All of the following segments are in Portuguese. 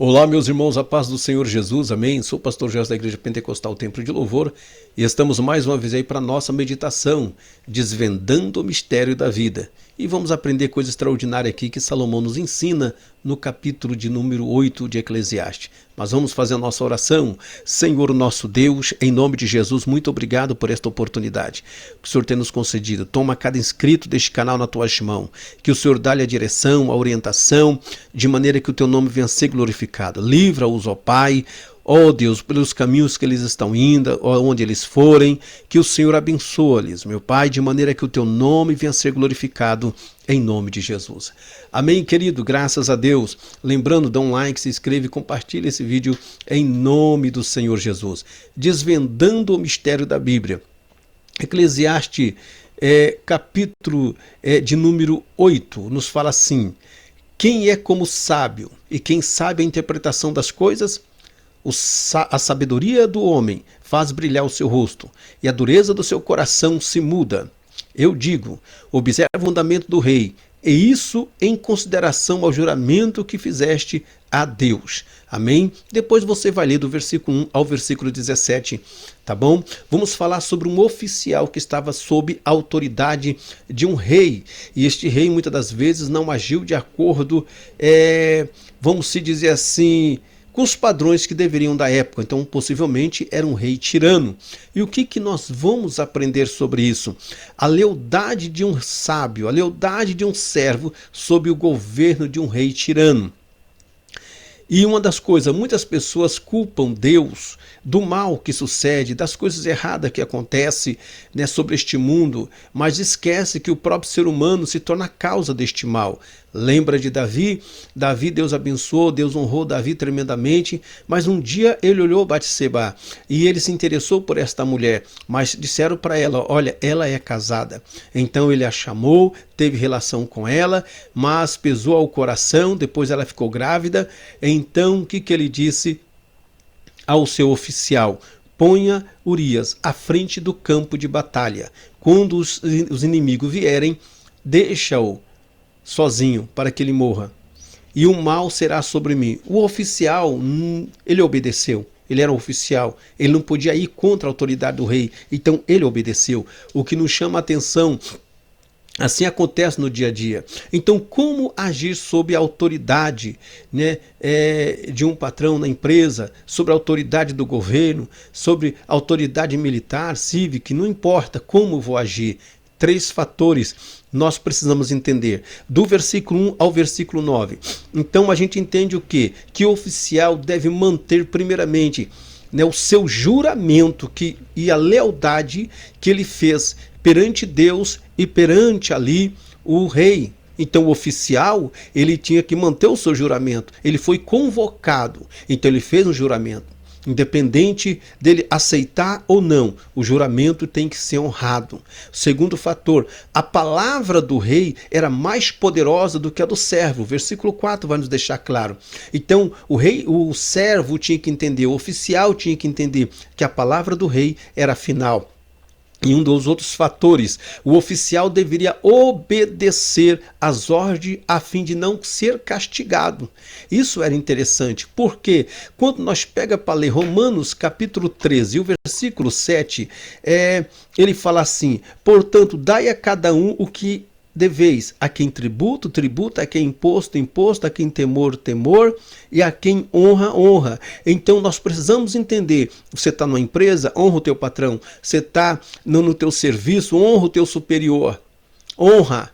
Olá, meus irmãos, a paz do Senhor Jesus, amém? Sou o pastor Jorge da Igreja Pentecostal Templo de Louvor e estamos mais uma vez aí para a nossa meditação, desvendando o mistério da vida. E vamos aprender coisa extraordinária aqui que Salomão nos ensina no capítulo de número 8 de Eclesiastes. Mas vamos fazer a nossa oração. Senhor nosso Deus, em nome de Jesus, muito obrigado por esta oportunidade que o Senhor tem nos concedido. Toma cada inscrito deste canal na tua mão, que o Senhor dá-lhe a direção, a orientação, de maneira que o teu nome venha a ser glorificado. Livra-os, ó Pai, ó Deus, pelos caminhos que eles estão indo, onde eles forem, que o Senhor abençoe-lhes, meu Pai, de maneira que o teu nome venha a ser glorificado, em nome de Jesus. Amém, querido, graças a Deus. Lembrando, dá um like, se inscreve e compartilha esse vídeo em nome do Senhor Jesus. Desvendando o mistério da Bíblia. Eclesiastes, capítulo de número 8, nos fala assim: quem é como sábio e quem sabe a interpretação das coisas? A sabedoria do homem faz brilhar o seu rosto, e a dureza do seu coração se muda. Eu digo, observa o fundamento do rei, e isso em consideração ao juramento que fizeste a Deus. Amém? Depois você vai ler do versículo 1 ao versículo 17, tá bom? Vamos falar sobre um oficial que estava sob a autoridade de um rei, e este rei muitas das vezes não agiu de acordo, vamos se dizer assim, com os padrões que deveriam da época. Então, possivelmente, era um rei tirano. E o que nós vamos aprender sobre isso? A lealdade de um sábio, a lealdade de um servo sob o governo de um rei tirano. E uma das coisas, muitas pessoas culpam Deus do mal que sucede, das coisas erradas que acontecem, né, sobre este mundo, mas esquece que o próprio ser humano se torna a causa deste mal. Lembra de Davi? Davi, Deus abençoou, Deus honrou Davi tremendamente, mas um dia ele olhou Batseba e ele se interessou por esta mulher, mas disseram para ela, olha, ela é casada. Então ele a chamou, teve relação com ela, mas pesou ao coração, depois ela ficou grávida. Então o que ele disse ao seu oficial? Ponha Urias à frente do campo de batalha. Quando os inimigos vierem, deixa-o sozinho para que ele morra, e o mal será sobre mim. O oficial, ele obedeceu. Ele era um oficial, ele não podia ir contra a autoridade do rei, então ele obedeceu. O que nos chama a atenção, assim acontece no dia a dia. Então, como agir sob a autoridade, né, de um patrão na empresa, sobre a autoridade do governo, sobre a autoridade militar, cívica, não importa como vou agir. 3 fatores nós precisamos entender, do versículo 1 ao versículo 9. Então a gente entende o quê? Que o oficial deve manter primeiramente, né, o seu juramento e a lealdade que ele fez perante Deus e perante ali o rei. Então o oficial, ele tinha que manter o seu juramento. Ele foi convocado, então ele fez um juramento. Independente dele aceitar ou não, o juramento tem que ser honrado. Segundo fator, a palavra do rei era mais poderosa do que a do servo. Versículo 4 vai nos deixar claro. Então o servo tinha que entender, o oficial tinha que entender que a palavra do rei era final. E um dos outros fatores, o oficial deveria obedecer às ordens a fim de não ser castigado. Isso era interessante, porque quando nós pegamos para ler Romanos capítulo 13 e o versículo 7, ele fala assim: portanto, dai a cada um o que deveis, a quem tributo, tributo, a quem imposto, imposto, a quem temor, temor, e a quem honra, honra. Então nós precisamos entender, você está numa empresa, honra o teu patrão, você está no teu serviço, honra o teu superior, honra,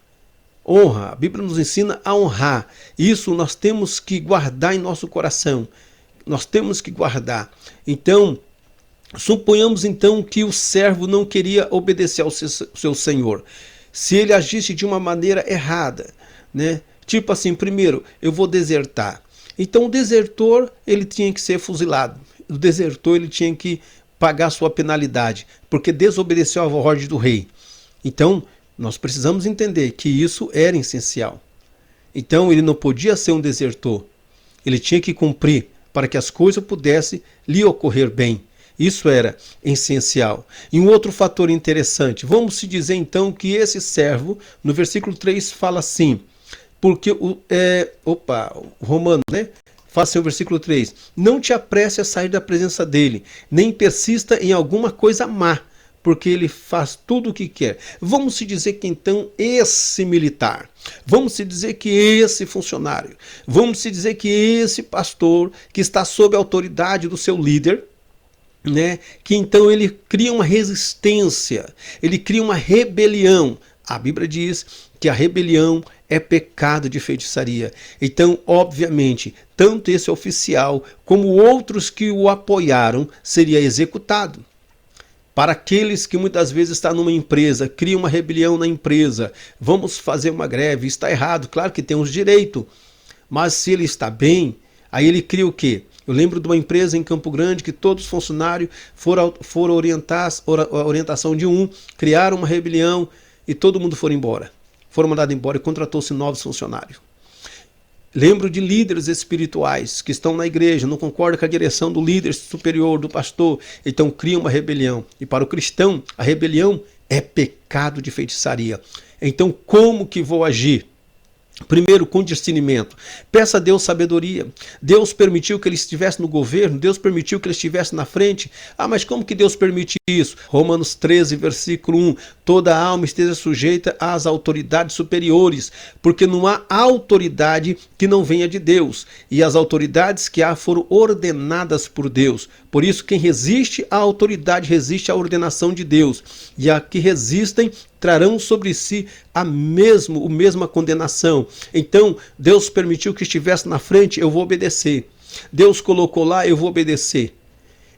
honra. A Bíblia nos ensina a honrar. Isso nós temos que guardar em nosso coração, nós temos que guardar. Então, suponhamos então que o servo não queria obedecer ao seu senhor. Se ele agisse de uma maneira errada, né? Tipo assim, primeiro, eu vou desertar. Então o desertor, ele tinha que ser fuzilado. O desertor, ele tinha que pagar sua penalidade, porque desobedeceu à ordem do rei. Então, nós precisamos entender que isso era essencial. Então, ele não podia ser um desertor. Ele tinha que cumprir para que as coisas pudessem lhe ocorrer bem. Isso era essencial. E um outro fator interessante, vamos se dizer então que esse servo, no versículo 3 fala assim, porque o Romano, né, Fala assim o versículo 3: não te apresse a sair da presença dele, nem persista em alguma coisa má, porque ele faz tudo o que quer. Vamos se dizer que então esse militar, vamos se dizer que esse funcionário, vamos se dizer que esse pastor que está sob a autoridade do seu líder, né, que então ele cria uma resistência, ele cria uma rebelião. A Bíblia diz que a rebelião é pecado de feitiçaria. Então, obviamente, tanto esse oficial como outros que o apoiaram seria executado. Para aqueles que muitas vezes estão numa empresa, criam uma rebelião na empresa, vamos fazer uma greve, está errado, claro que temos direito, mas se ele está bem, aí ele cria o quê? Eu lembro de uma empresa em Campo Grande que todos os funcionários foram orientar a orientação de criaram uma rebelião e todo mundo foi embora. Foram mandados embora e contratou-se novos funcionários. Lembro de líderes espirituais que estão na igreja, não concordam com a direção do líder superior, do pastor, então criam uma rebelião. E para o cristão, a rebelião é pecado de feitiçaria. Então como que vou agir? Primeiro, com discernimento. Peça a Deus sabedoria. Deus permitiu que ele estivesse no governo, Deus permitiu que ele estivesse na frente. Ah, mas como que Deus permite isso? Romanos 13, versículo 1. Toda alma esteja sujeita às autoridades superiores, porque não há autoridade que não venha de Deus. E as autoridades que há foram ordenadas por Deus. Por isso, quem resiste à autoridade resiste à ordenação de Deus. E a que resistem trarão sobre si a mesma condenação. Então, Deus permitiu que estivesse na frente, eu vou obedecer. Deus colocou lá, eu vou obedecer.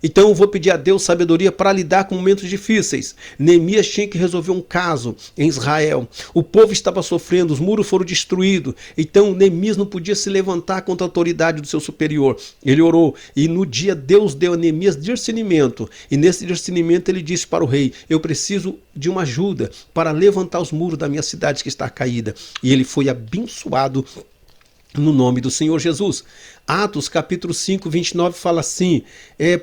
Então eu vou pedir a Deus sabedoria para lidar com momentos difíceis. Neemias tinha que resolver um caso em Israel. O povo estava sofrendo, os muros foram destruídos. Então Neemias não podia se levantar contra a autoridade do seu superior. Ele orou e no dia Deus deu a Neemias discernimento. E nesse discernimento ele disse para o rei: eu preciso de uma ajuda para levantar os muros da minha cidade que está caída. E ele foi abençoado no nome do Senhor Jesus. Atos capítulo 5, 29 fala assim: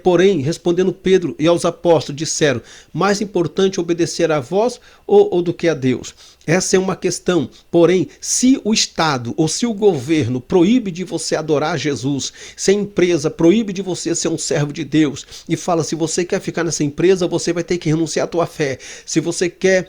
porém, respondendo Pedro e aos apóstolos, disseram: mais importante obedecer a vós ou do que a Deus? Essa é uma questão. Porém, se o Estado ou se o governo proíbe de você adorar Jesus, se a empresa proíbe de você ser um servo de Deus e fala: se você quer ficar nessa empresa, você vai ter que renunciar à tua fé. Se você quer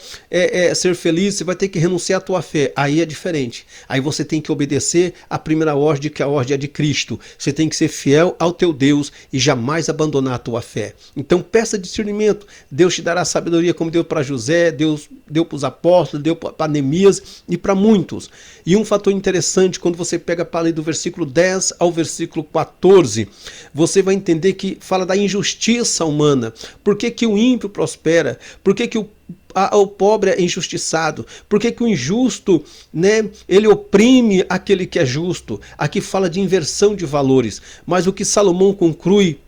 ser feliz, você vai ter que renunciar à tua fé. Aí é diferente. Aí você tem que obedecer a primeira ordem, que a ordem é de Cristo. Você tem que ser fiel ao teu Deus e jamais abandonar a tua fé. Então peça discernimento. Deus te dará sabedoria, como deu para José, Deus deu para os apóstolos, deu para Neemias e para muitos. E um fator interessante, quando você pega para ler do versículo 10 ao versículo 14, você vai entender que fala da injustiça humana. Por que que o ímpio prospera? Por que que o pobre é injustiçado? Por que que o injusto, né, ele oprime aquele que é justo? Aqui fala de inversão de valores. Mas o que Salomão conclui,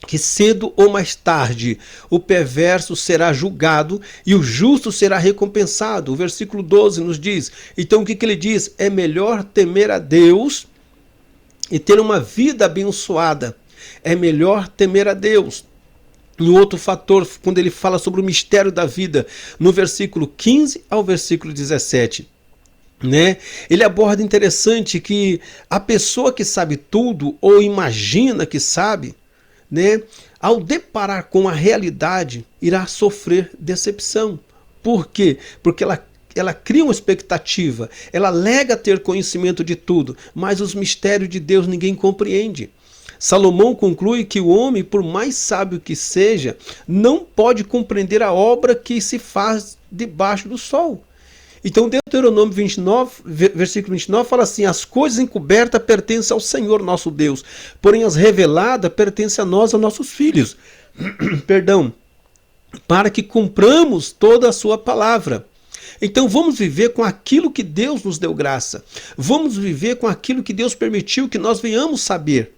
que cedo ou mais tarde o perverso será julgado e o justo será recompensado. O versículo 12 nos diz. Então o que ele diz? É melhor temer a Deus e ter uma vida abençoada. É melhor temer a Deus. E outro fator, quando ele fala sobre o mistério da vida, no versículo 15 ao versículo 17, né? Ele aborda interessante que a pessoa que sabe tudo ou imagina que sabe, né, ao deparar com a realidade, irá sofrer decepção. Por quê? Porque ela cria uma expectativa, ela alega ter conhecimento de tudo, mas os mistérios de Deus ninguém compreende. Salomão conclui que o homem, por mais sábio que seja, não pode compreender a obra que se faz debaixo do sol. Então, Deuteronômio 29, versículo 29, fala assim: as coisas encobertas pertencem ao Senhor nosso Deus, porém as reveladas pertencem a nós, aos nossos filhos. Perdão, para que cumpramos toda a sua palavra. Então vamos viver com aquilo que Deus nos deu graça. Vamos viver com aquilo que Deus permitiu que nós venhamos saber.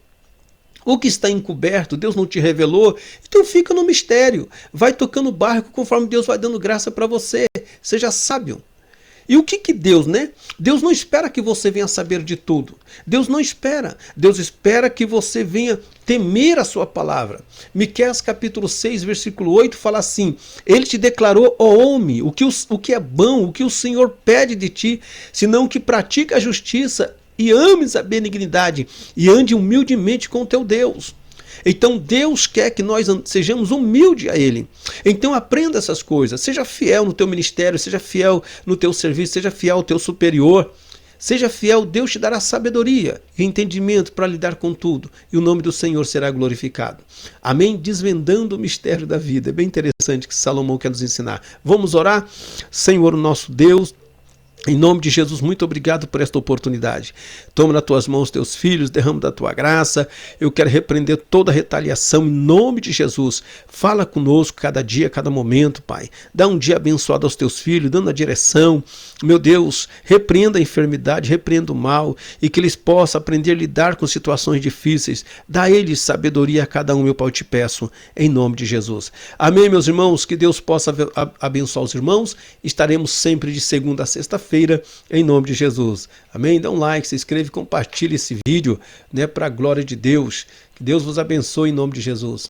O que está encoberto, Deus não te revelou, então fica no mistério. Vai tocando o barco conforme Deus vai dando graça para você. Seja sábio. E o que Deus, né? Deus não espera que você venha saber de tudo. Deus não espera. Deus espera que você venha temer a sua palavra. Miqueias capítulo 6, versículo 8 fala assim: ele te declarou, ó homem, o que é bom, o que o Senhor pede de ti, senão que pratique a justiça e ames a benignidade e ande humildemente com o teu Deus. Então Deus quer que nós sejamos humildes a Ele. Então aprenda essas coisas. Seja fiel no teu ministério, seja fiel no teu serviço, seja fiel ao teu superior. Seja fiel, Deus te dará sabedoria e entendimento para lidar com tudo. E o nome do Senhor será glorificado. Amém? Desvendando o mistério da vida. É bem interessante que Salomão quer nos ensinar. Vamos orar? Senhor nosso Deus, em nome de Jesus, muito obrigado por esta oportunidade. Toma nas tuas mãos teus filhos, derrama da tua graça. Eu quero repreender toda retaliação em nome de Jesus. Fala conosco cada dia, cada momento, Pai. Dá um dia abençoado aos teus filhos, dando a direção. Meu Deus, repreenda a enfermidade, repreenda o mal e que eles possam aprender a lidar com situações difíceis. Dá a eles sabedoria a cada um, meu Pai, eu te peço, em nome de Jesus. Amém, meus irmãos? Que Deus possa abençoar os irmãos. Estaremos sempre de segunda a sexta-feira, em nome de Jesus. Amém? Dá um like, se inscreve, compartilhe esse vídeo, para a glória de Deus. Que Deus vos abençoe em nome de Jesus.